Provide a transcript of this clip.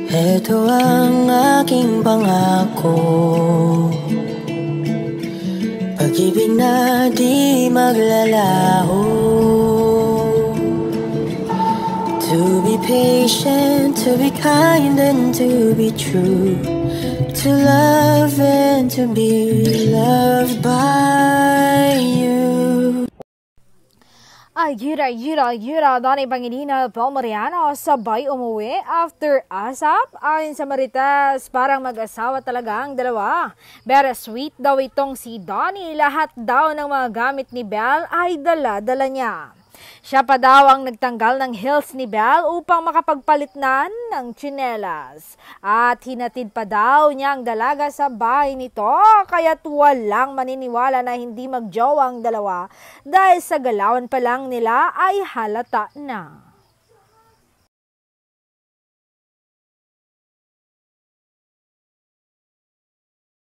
Ito ang aking pangako, pag-ibig na di maglalaho. To be patient, to be kind and to be true, to love and to be loved by you. Ayura, Donnie Pangilinan Palmariano, sabay umuwi after ASAP. Ayon sa Marites, parang mag-asawa talaga ang dalawa. Pero sweet daw itong si Donnie, lahat daw ng mga gamit ni Belle ay dala-dala niya. Siya pa daw ang nagtanggal ng heels ni Belle upang makapagpalitnan ng tsinelas. At hinatid pa daw niya ang dalaga sa bahay nito, kaya't walang maniniwala na hindi magjowa ang dalawa dahil sa galawan pa lang nila ay halata na.